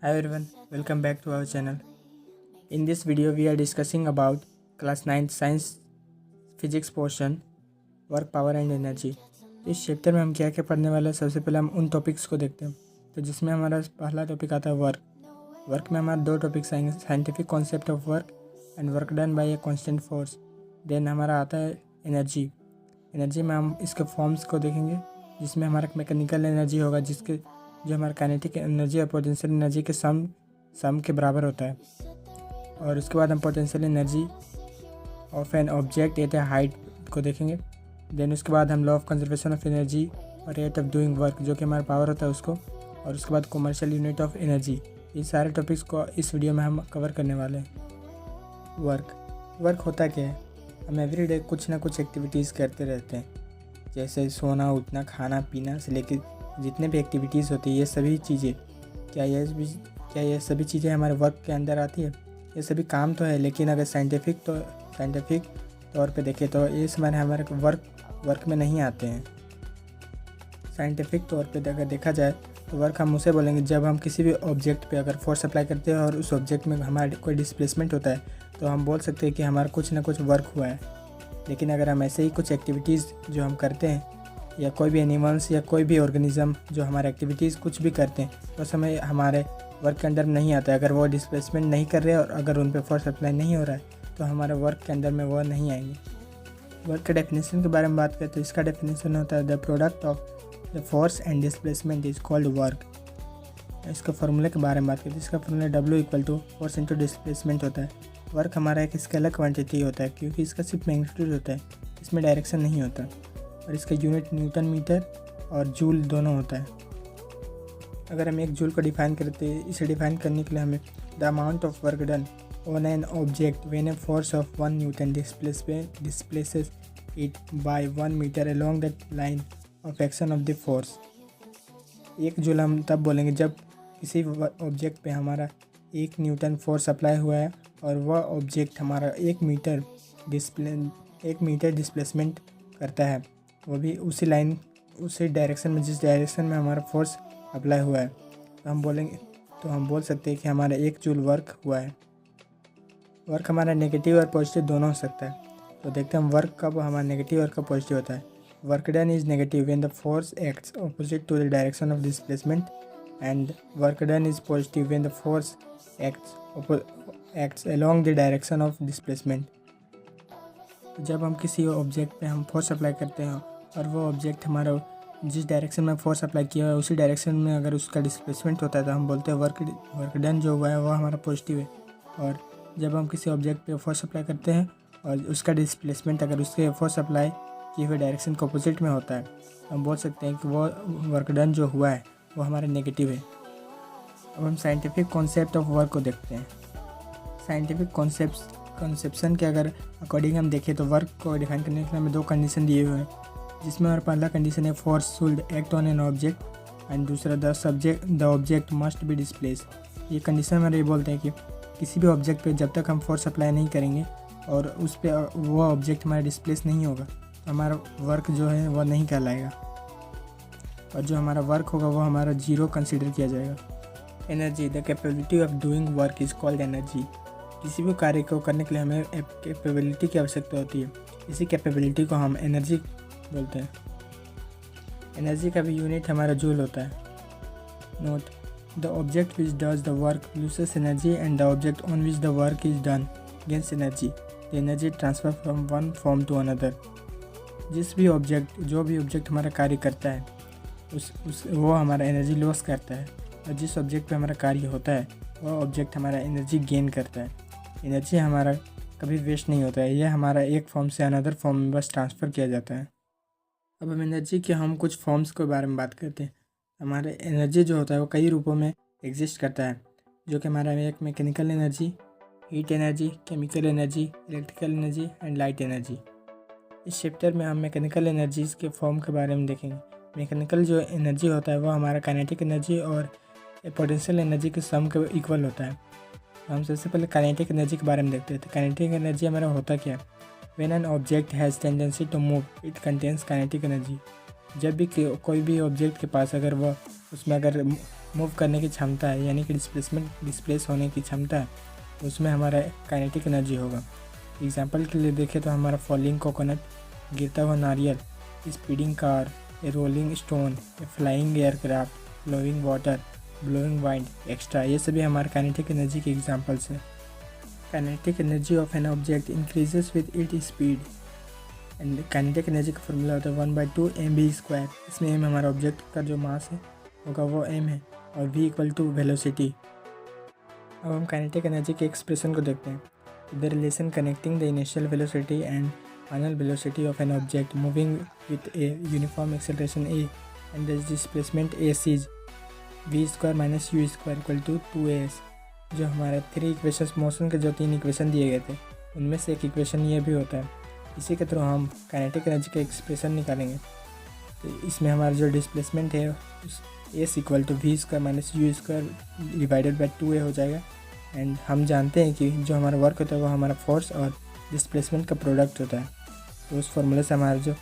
Hi everyone, welcome back to our channel. In this video we are discussing about class 9 science physics portion work power and energy। तो इस chapter में हम क्या क्या पढ़ने वाले हैं, सबसे पहले हम उन टॉपिक्स को देखते हैं। तो जिसमें हमारा पहला टॉपिक आता है वर्क में हमारे दो टॉपिक्स आएंगे, scientific concept of work and work done by a constant force. Then हमारा आता है एनर्जी में हम इसके फॉर्म्स को देखेंगे, जिसमें हमारा मैकेनिकल एनर्जी होगा जो हमारा काइनेटिक एनर्जी और पोटेंशियल एनर्जी के सम के बराबर होता है। और उसके बाद हम potential energy of an object at A height को देखेंगे। देन उसके बाद हम law of conservation of energy और रेट ऑफ डूइंग वर्क जो कि हमारा पावर होता है उसको, और उसके बाद कमर्शियल यूनिट ऑफ एनर्जी। इन सारे टॉपिक्स को इस वीडियो में हम कवर करने वाले हैं। वर्क होता क्या है? हम एवरीडे कुछ ना कुछ एक्टिविटीज़ करते रहते हैं, जैसे सोना, उठना, खाना पीना से लेकर जितने भी एक्टिविटीज़ होती है, ये सभी चीज़ें क्या ये सभी चीज़ें हमारे वर्क के अंदर आती है? ये सभी काम तो है, लेकिन अगर साइंटिफिक तौर पे देखें तो ये सारे हमारे वर्क में नहीं आते हैं। साइंटिफिक तौर पे अगर देखा जाए तो वर्क हम उसे बोलेंगे जब हम किसी भी ऑब्जेक्ट पे अगर फोर्स अप्लाई करते हैं और उस ऑब्जेक्ट में हमारा कोई डिस्प्लेसमेंट होता है, तो हम बोल सकते हैं कि हमारा कुछ ना कुछ वर्क हुआ है। लेकिन अगर हम ऐसे ही कुछ एक्टिविटीज़ जो हम करते हैं, या कोई भी एनिमल्स या कोई भी ऑर्गेनिज्म जो हमारे एक्टिविटीज़ कुछ भी करते हैं, तो समय हमारे वर्क के अंदर नहीं आता है। अगर वो डिस्प्लेसमेंट नहीं कर रहे और अगर उन पे फोर्स अप्लाई नहीं हो रहा है, तो हमारे वर्क के अंदर में वो नहीं आएंगे। वर्क के डेफिनेशन के बारे में बात करें तो इसका डेफिनेशन होता है the product of the force and displacement is called work. इसका फॉर्मूले के बारे में बात करें तो इसका formula W = force into displacement होता है। वर्क हमारा एक स्केलर क्वांटिटी होता है, क्योंकि इसका सिर्फ मैग्नीट्यूड होता है, इसमें डायरेक्शन नहीं होता। और इसका यूनिट न्यूटन मीटर और जूल दोनों होता है। अगर हम एक जूल को डिफाइन करते हैं, इसे डिफाइन करने के लिए हमें the amount of work done on an object when a force of 1 newton displaces it by 1 metre along the line of action of the force. एक जूल हम तब बोलेंगे जब किसी ऑब्जेक्ट पे हमारा 1 न्यूटन फोर्स अप्लाई हुआ है और वह ऑब्जेक्ट हमारा 1 मीटर डिस्प्लेसमेंट करता है, वो भी उसी डायरेक्शन में जिस डायरेक्शन में हमारा फोर्स अप्लाई हुआ है। तो हम बोल सकते हैं कि हमारा 1 जूल वर्क हुआ है। वर्क हमारा नेगेटिव और पॉजिटिव दोनों हो सकता है। तो देखते हैं हम वर्क कब हमारा नेगेटिव और कब पॉजिटिव होता है। Work done is negative when the force acts opposite to the direction of displacement, and work done is positive when the force acts along the direction of displacement. जब हम किसी object पे हम force apply करते हैं और वो object हमारा जिस डायरेक्शन में फोर्स अप्लाई किया है उसी डायरेक्शन में अगर उसका डिस्प्लेसमेंट होता है, तो हम बोलते हैं वर्क डन जो हुआ है वो हमारा पॉजिटिव है। और जब हम किसी ऑब्जेक्ट पे फोर्स अप्लाई करते हैं और उसका डिस्प्लेसमेंट अगर उसके फोर्स अप्लाई किए हुए डायरेक्शन के अपोजिट में होता है, तो हम बोल सकते हैं कि वो वर्क डन जो हुआ है वो हमारा नेगेटिव है। अब हम साइंटिफिक कॉन्सेप्ट ऑफ वर्क को देखते हैं। साइंटिफिक कंसेप्शन के अगर अकॉर्डिंग हम देखें तो वर्क को डिफाइन करने के लिए हमें 2 कंडीशन दिए हुए हैं, जिसमें हमारा पहला कंडीशन है force should act on an object and दूसरा the object must be displace. ये कंडीशन हमारे ये बोलते हैं कि किसी भी ऑब्जेक्ट पे जब तक हम फोर्स अप्लाई नहीं करेंगे और उस पर वो ऑब्जेक्ट हमारा डिस्प्लेस नहीं होगा, तो हमारा वर्क जो है वो नहीं कहलाएगा, और जो हमारा वर्क होगा वो हमारा 0 कंसिडर किया जाएगा। Energy the capability of doing work is called energy. किसी भी कार्य को करने के लिए हमें कैपेबिलिटी की आवश्यकता होती है, इसी कैपेबिलिटी को हम एनर्जी बोलते हैं। एनर्जी का भी यूनिट हमारा जूल होता है। Note the object which does the work loses energy and the object on which the work is done gains energy. The energy transfer from one form to another. जो भी object हमारा कार्य करता है वो हमारा एनर्जी लॉस करता है, और जिस ऑब्जेक्ट पे हमारा कार्य होता है वो ऑब्जेक्ट हमारा एनर्जी गेन करता है। एनर्जी हमारा कभी वेस्ट नहीं होता है, यह हमारा एक फॉर्म से अनदर फॉर्म में बस ट्रांसफ़र किया जाता है। अब हम एनर्जी के कुछ फॉर्म्स के बारे में बात करते हैं। हमारे एनर्जी जो होता है वो कई रूपों में एग्जिस्ट करता है, जो कि हमारा एक mechanical energy, heat energy, chemical energy, electrical energy and light energy. इस चैप्टर में हम मैकेनिकल एनर्जीज़ के फॉर्म के बारे में देखेंगे। मैकेनिकल जो एनर्जी होता है वो हमारा काइनेटिक एनर्जी और पोटेंशियल एनर्जी के सम के इक्वल होता है। हम सबसे पहले काइनेटिक एनर्जी के बारे में देखते हैं। तो काइनेटिक एनर्जी हमारा होता क्या है? When an object has tendency to move it contains kinetic energy. जब भी कोई भी ऑब्जेक्ट के पास अगर वह उसमें अगर मूव करने की क्षमता है, यानी कि डिस्प्लेस होने की क्षमता है, उसमें हमारा काइनेटिक एनर्जी होगा। एग्जाम्पल के लिए देखें तो हमारा फॉलिंग कोकोनट, गिरता हुआ नारियल, speeding car, a rolling stone, a flying aircraft, flowing water, blowing wind extra, ये सभी हमारे काइनेटिक एनर्जी के एग्जाम्पल्स हैं। Kinetic energy of an object increases with it speed and kinetic energy का फॉर्मूला होता है 1/2 mv²। इसमें m हमारा ऑब्जेक्ट का जो मास है होगा वो m है और v इक्वल टू वेलोसिटी। अब हम काइनेटिक एनर्जी के एक्सप्रेशन को देखते हैं। The relation connecting the initial velocity and final velocity of an object moving with a uniform acceleration a and the displacement ac is v² - u² equal to 2as। जो हमारे 3 equations motion के जो 3 equation दिए गए थे उनमें से एक इक्वेशन ये भी होता है। इसी के थ्रू हम काइनेटिक एनर्जी का एक्सप्रेशन निकालेंगे। तो इसमें हमारा जो डिस्प्लेसमेंट है s equal to v² - u² divided by 2a हो जाएगा। एंड हम जानते हैं कि जो हमारा वर्क होता है वो हमारा फोर्स और डिस्प्लेसमेंट का प्रोडक्ट होता है। तो उस फॉर्मूले से हमारा जो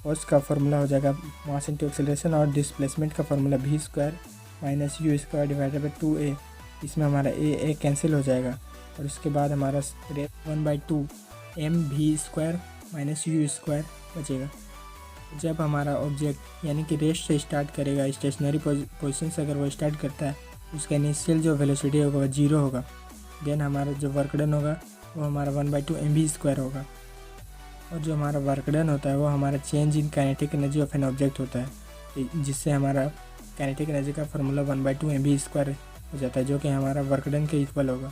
फोर्स का फॉर्मूला हो जाएगा मास इंटू एक्सेलरेशन और डिस्प्लेसमेंट का formula v² - u² divided by 2a। इसमें हमारा a कैंसिल हो जाएगा और उसके बाद हमारा 1/2 mv² - u² बचेगा। जब हमारा ऑब्जेक्ट यानी कि रेस्ट से स्टार्ट करेगा, स्टेशनरी पोजीशन से अगर वो स्टार्ट करता है, उसका इनिशियल जो वेलोसिटी होगा वो 0 होगा। देन हमारा जो वर्क डन होगा वो हमारा 1/2 mv² होगा। और जो हमारा वर्क डन होता है वो हमारा change in kinetic energy of an object होता है, जिससे हमारा काइनेटिक एनर्जी का फॉर्मूला 1/2 mv² हो जाता है, जो कि हमारा वर्क डन के इक्वल होगा।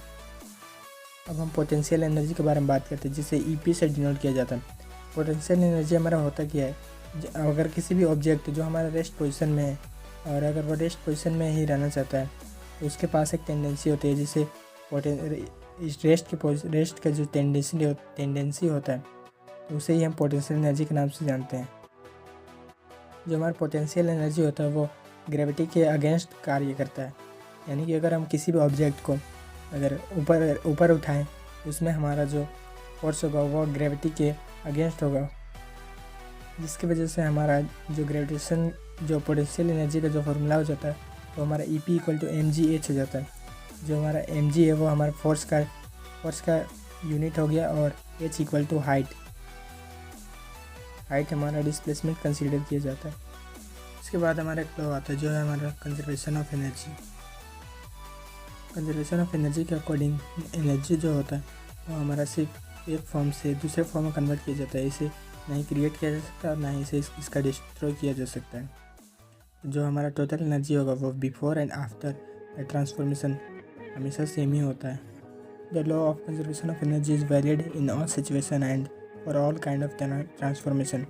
अब हम पोटेंशियल एनर्जी के बारे में बात करते हैं, जिसे ईपी से डिनोट किया जाता है। पोटेंशियल एनर्जी हमारा होता क्या है, अगर किसी भी ऑब्जेक्ट जो हमारा रेस्ट पोजीशन में है और अगर वो रेस्ट पोजीशन में ही रहना चाहता है तो उसके पास एक टेंडेंसी होती है, जिसे रेस्ट का जो टेंडेंसी होता है तो उसे ही हम पोटेंशियल एनर्जी के नाम से जानते हैं। जो हमारा पोटेंशियल एनर्जी होता है वो ग्रेविटी के अगेंस्ट कार्य करता है, यानी कि अगर हम किसी भी ऑब्जेक्ट को अगर ऊपर उठाएं तो उसमें हमारा जो फोर्स होगा वो ग्रेविटी के अगेंस्ट होगा, जिसकी वजह से हमारा जो ग्रेविटेशन जो पोटेंशियल एनर्जी का जो फॉर्मूला हो जाता है वो हमारा EP इक्वल टू mgh हो जाता है। जो हमारा mg है वो हमारा फोर्स का यूनिट हो गया और h इक्वल टू हाइट हमारा डिस्प्लेसमेंट कंसीडर किया जाता है। इसके बाद हमारा एक लॉ आता है जो है हमारा conservation of energy. Conservation of energy के अकॉर्डिंग एनर्जी जो होता है वो हमारा सिर्फ एक फॉर्म से दूसरे फॉर्म में कन्वर्ट किया जाता है। इसे नहीं क्रिएट किया जा सकता और ना ही इसे इसका डिस्ट्रॉय किया जा सकता है। जो हमारा टोटल एनर्जी होगा वो before and after the transformation हमेशा सेम ही होता है। The law of conservation of energy is valid in all situation and for all kind of transformation.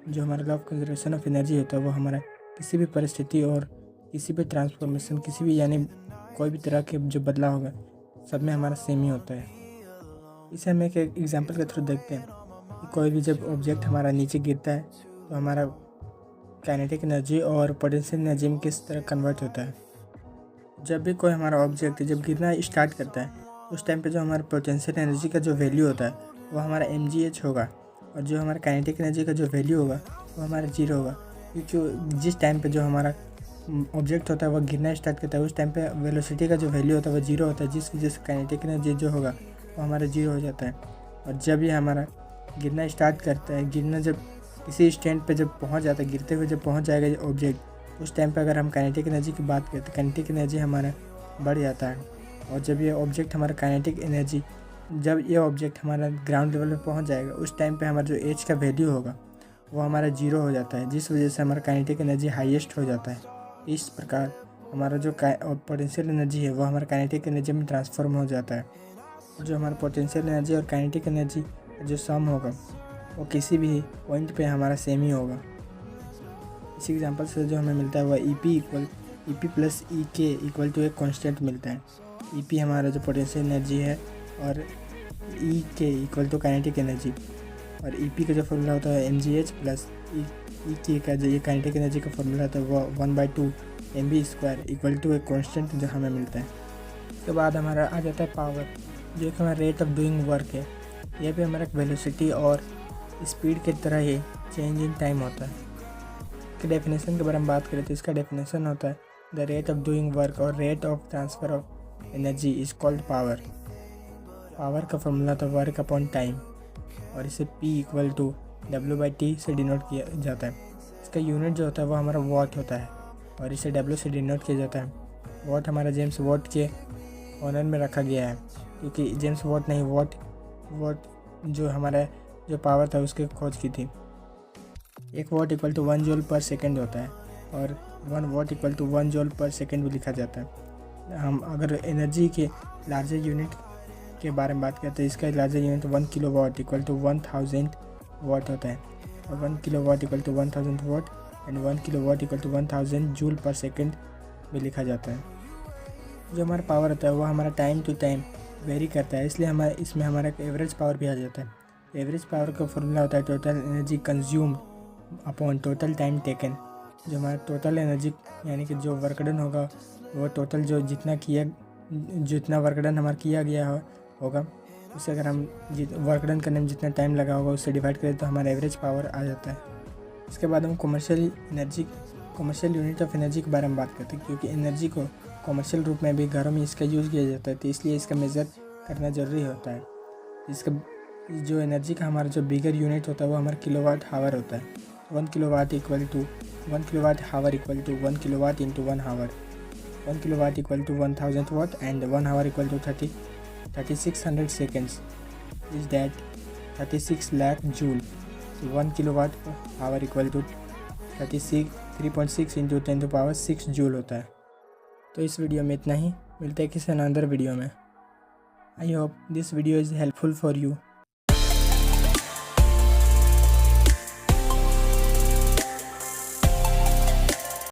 जो हमारा law of conservation of energy होता है वो हमारा किसी भी परिस्थिति और किसी भी ट्रांसफॉर्मेशन किसी भी यानी कोई भी तरह के जो बदलाव होगा सब में हमारा सेम ही होता है। इसे हम एक एग्जांपल के थ्रू देखते हैं कि कोई भी जब ऑब्जेक्ट हमारा नीचे गिरता है तो हमारा काइनेटिक एनर्जी और पोटेंशियल एनर्जी में किस तरह कन्वर्ट होता है। जब भी कोई हमारा ऑब्जेक्ट जब गिरना स्टार्ट करता है उस टाइम पे जो हमारा पोटेंशियल एनर्जी का जो वैल्यू होता है वो हमारा mgh होगा और जो हमारा काइनेटिक एनर्जी का जो वैल्यू होगा वो हमारा 0 होगा, क्योंकि जिस टाइम पे जो हमारा ऑब्जेक्ट होता है वो गिरना स्टार्ट करता है उस टाइम पे वेलोसिटी का जो वैल्यू होता है वो 0 होता है, जिस वजह से काइनेटिक एनर्जी जो होगा वो हमारा 0 हो जाता है। और जब ये हमारा गिरना स्टार्ट करता है, गिरना जब किसी स्टैंड पे जब पहुंच जाता है, गिरते हुए जब पहुंच जाएगा ये ऑब्जेक्ट, उस टाइम पे अगर हम काइनेटिक एनर्जी की बात करते हैं काइनेटिक एनर्जी हमारा बढ़ जाता है। और जब ये ऑब्जेक्ट हमारा काइनेटिक एनर्जी जब ये ऑब्जेक्ट हमारा ग्राउंड लेवल पे पहुंच जाएगा उस टाइम पे हमारा जो एच का वैल्यू होगा वो हमारा 0 हो जाता है, जिस वजह से हमारा काइनेटिक एनर्जी हाईएस्ट हो जाता है। इस प्रकार हमारा जो पोटेंशियल एनर्जी है वो हमारा काइनेटिक एनर्जी में ट्रांसफॉर्म हो जाता है। जो हमारा पोटेंशियल एनर्जी और काइनेटिक एनर्जी जो सम होगा वो किसी भी पॉइंट पे हमारा सेम ही होगा। इसी एग्जांपल से जो हमें मिलता है वह EP plus EK equal to एक कॉन्स्टेंट मिलता है। EP हमारा जो पोटेंशियल एनर्जी है और EK equal to kinetic energy, और EP का जो फॉर्मूला होता है mgh प्लस EK का जो ये काइनेटिक एनर्जी का फॉर्मूला होता है वो 1/2 mv² इक्वल टू एक कॉन्स्टेंट जो हमें मिलता है। उसके बाद हमारा आ जाता है पावर, जो एक हमारा रेट ऑफ डूइंग वर्क है। यह भी हमारा वेलोसिटी और स्पीड की तरह ही चेंज इन टाइम होता है। इसके डेफिनेशन के बारे में बात करें तो इसका डेफिनेशन होता है the rate of doing work और rate of transfer of energy is called power. Power का फॉर्मूला था वर्क अपॉन टाइम और इसे P इक्वल टू W/T से डिनोट किया जाता है। इसका यूनिट जो होता है वो हमारा वॉट होता है और इसे W से डिनोट किया जाता है। वॉट हमारा जेम्स वॉट के ऑनर में रखा गया है, क्योंकि जेम्स वॉट नहीं, वॉट जो हमारा जो पावर था उसकी खोज की थी। एक watt equal to 1 joule per second होता है और 1 watt equal to 1 joule per second भी लिखा जाता है। हम अगर एनर्जी के लार्जर यूनिट के बारे में बात करते हैं, इसका larger unit 1 kilowatt equal to 1000 watt होता है और 1 kilowatt equal to 1000 watt and 1 kilowatt equal to 1000 joule per second भी लिखा जाता है। जो हमारा पावर होता है वो हमारा टाइम टू टाइम वेरी करता है, इसलिए इसमें हमारा एक एवरेज पावर भी आ जाता है। एवरेज पावर का फॉर्मूला होता है total energy consumed upon total time taken. जो हमारा टोटल एनर्जी यानी कि जो वर्क डन होगा वो टोटल जो जितना वर्क डन हमारा किया गया होगा उससे अगर हम वर्क डन करने में जितना टाइम लगा होगा उससे डिवाइड करें तो हमारा एवरेज पावर आ जाता है। इसके बाद हम कमर्शियल यूनिट ऑफ एनर्जी के बारे में बात करते हैं, क्योंकि एनर्जी को कमर्शियल रूप में भी घरों में इसका यूज़ किया जाता है, तो इसलिए इसका मेज़र करना ज़रूरी होता है। इसका जो एनर्जी का हमारा जो बिगर यूनिट होता है वो हमारा किलोवाट हावर होता है। 1 kilowatt hour equal to 1 kilowatt into 1 hour. 1 kilowatt equal to 1000 watt and 1 hour equal to 3600 seconds is that 36 lakh joule। So 1 kilowatt hour equal to 3.6 into 10 to power 6 joule होता है। तो इस video में इतना ही, मिलते हैं किसी अनदर वीडियो में। I hope this video is helpful for you.